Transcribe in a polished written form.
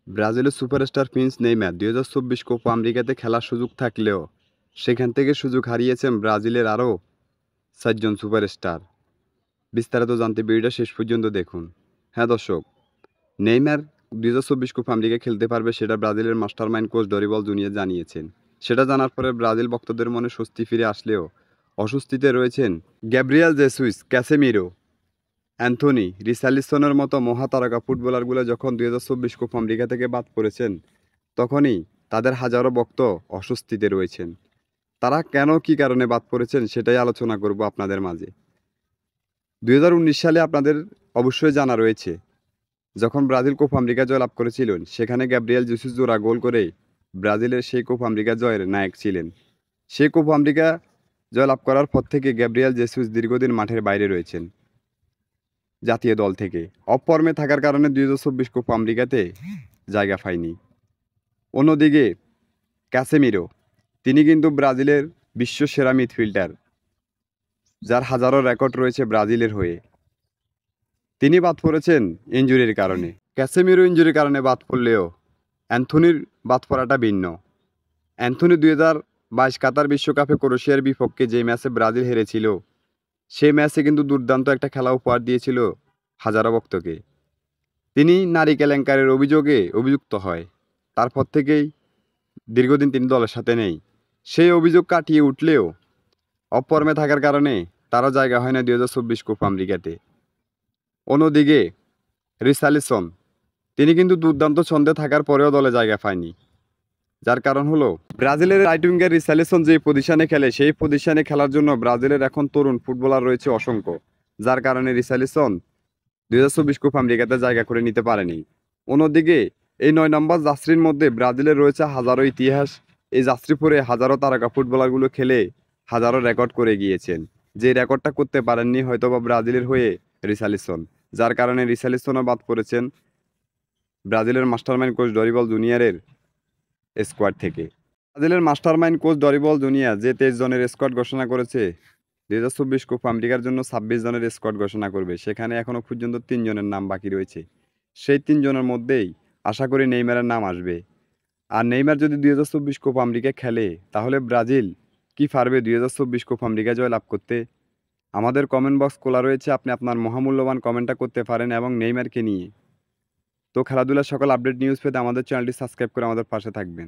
ব্রাজিলের superstar Prince Neymar ২০২৪ Copa আমেরিকাতে খেলার সুযোগ থাকলেও সেখান থেকে সুযোগ হারিয়েছেন ব্রাজিলের আরও ৪ জন সুপারস্টার। বিস্তারিত জানতে ভিডিওটা শেষ পর্যন্ত দেখুন। হ্যাঁ দর্শক, নেইমার ২০২৪ কোপা আমেরিকা খেলতে পারবে সেটা ব্রাজিলের মাস্টারমাইন্ড কোচ ডরিবল জুনিয়র জানিয়েছেন। সেটা জানার পরে ব্রাজিল ভক্তদের মনে স্বস্তি ফিরে আসলেও অস্বস্তিতে রয়েছেন গ্যাব্রিয়েল জেসুস, ক্যাসেমিরো, অ্যান্থনি, রিসার্লিসনের মতো মহাতারকা ফুটবলারগুলো যখন ২০২৪ কোপা আমেরিকা থেকে বাদ পড়েছেন, তখনই তাদের হাজারো ভক্ত অস্বস্তিতে রয়েছেন। তারা কেন কী কারণে বাদ পড়েছেন সেটাই আলোচনা করব আপনাদের মাঝে। ২০১৯ সালে আপনাদের অবশ্যই জানা রয়েছে, যখন ব্রাজিল কোপা আমেরিকা জয়লাভ করেছিলেন, সেখানে গ্যাব্রিয়েল জেসুস জোড়া গোল করে ব্রাজিলের সেই কোপা আমেরিকা জয়ের নায়ক ছিলেন। সেই কোপা আমেরিকা জয়লাভ করার পর থেকে গ্যাব্রিয়েল জেসুস দীর্ঘদিন মাঠের বাইরে রয়েছেন জাতীয় দল থেকে। অফর্মে থাকার কারণে ২০২৪ কোপা আমেরিকাতে জায়গা পায়নি। অন্যদিকে ক্যাসেমিরো, তিনি কিন্তু ব্রাজিলের বিশ্ব সেরা মিডফিল্ডার, যার হাজারো রেকর্ড রয়েছে ব্রাজিলের হয়ে। তিনি বাদ পড়েছেন ইনজুরির কারণে। ক্যাসেমিরো ইনজুরির কারণে বাদ পড়লেও অ্যান্থনির বাদ পড়াটা ভিন্ন। অ্যান্থনি ২০২২ কাতার বিশ্বকাপে ক্রোয়েশিয়ার বিপক্ষে যে ম্যাচে ব্রাজিল হেরেছিল, সেই ম্যাচে কিন্তু দুর্দান্ত একটা খেলা উপহার দিয়েছিল হাজারো ভক্তকে। তিনি নারী কেলেঙ্কারির অভিযোগে অভিযুক্ত হয়। তারপর থেকেই দীর্ঘদিন তিনি দলের সাথে নেই। সেই অভিযোগ কাটিয়ে উঠলেও অফর্মে থাকার কারণে তারও জায়গা হয় না ২০২৪ কোপা আমেরিকাতে। অন্যদিকে রিসার্লিসন, তিনি কিন্তু দুর্দান্ত ছন্দে থাকার পরেও দলে জায়গা পায়নি। যার কারণ হলো ব্রাজিলের রাইট উইঙ্গার রিসার্লিসন যে পজিশনে খেলে, সেই পজিশনে খেলার জন্য ব্রাজিলের এখন তরুণ ফুটবলার রয়েছে অসংখ্য। যার কারণে রিসার্লিসন ২০২৪ কোপা আমেরিকাতে জায়গা করে নিতে পারেনি। অন্যদিকে এই ৯ নম্বর জার্সির মধ্যে ব্রাজিলের রয়েছে হাজারো ইতিহাস। এই জার্সি পরে হাজারো তারকা ফুটবলারগুলো খেলে হাজারো রেকর্ড করে গিয়েছেন। যে রেকর্ডটা করতে পারেননি হয়তোবা ব্রাজিলের হয়ে রিসার্লিসন। যার কারণে রিসার্লিসনও বাদ পড়েছেন ব্রাজিলের মাস্টারমাইন্ড কোচ ডরিবল জুনিয়রের স্কোয়াড থেকে। ব্রাজিলের মাস্টারমাইন্ড কোচ ডরিবল জুনিয়র যে ২৩ জনের স্কোয়াড ঘোষণা করেছে, ২০২৪ কোপা আমেরিকার জন্য ২৬ জনের স্কোয়াড ঘোষণা করবে। সেখানে এখনও পর্যন্ত ৩ জনের নাম বাকি রয়েছে। সেই ৩ জনের মধ্যেই আশা করি নেইমারের নাম আসবে। আর নেইমার যদি ২০২৪ কোপা আমেরিকা খেলে, তাহলে ব্রাজিল কি পারবে ২০২৪ কোপা আমেরিকা জয়লাভ করতে? আমাদের কমেন্ট বক্স খোলা রয়েছে, আপনি আপনার মহামূল্যবান কমেন্টটা করতে পারেন এবং নেইমারকে নিয়ে। তো খেলাধুলার সকল আপডেট নিউজ পেতে আমাদের চ্যানেলটি সাবস্ক্রাইব করে আমাদের পাশে থাকবেন।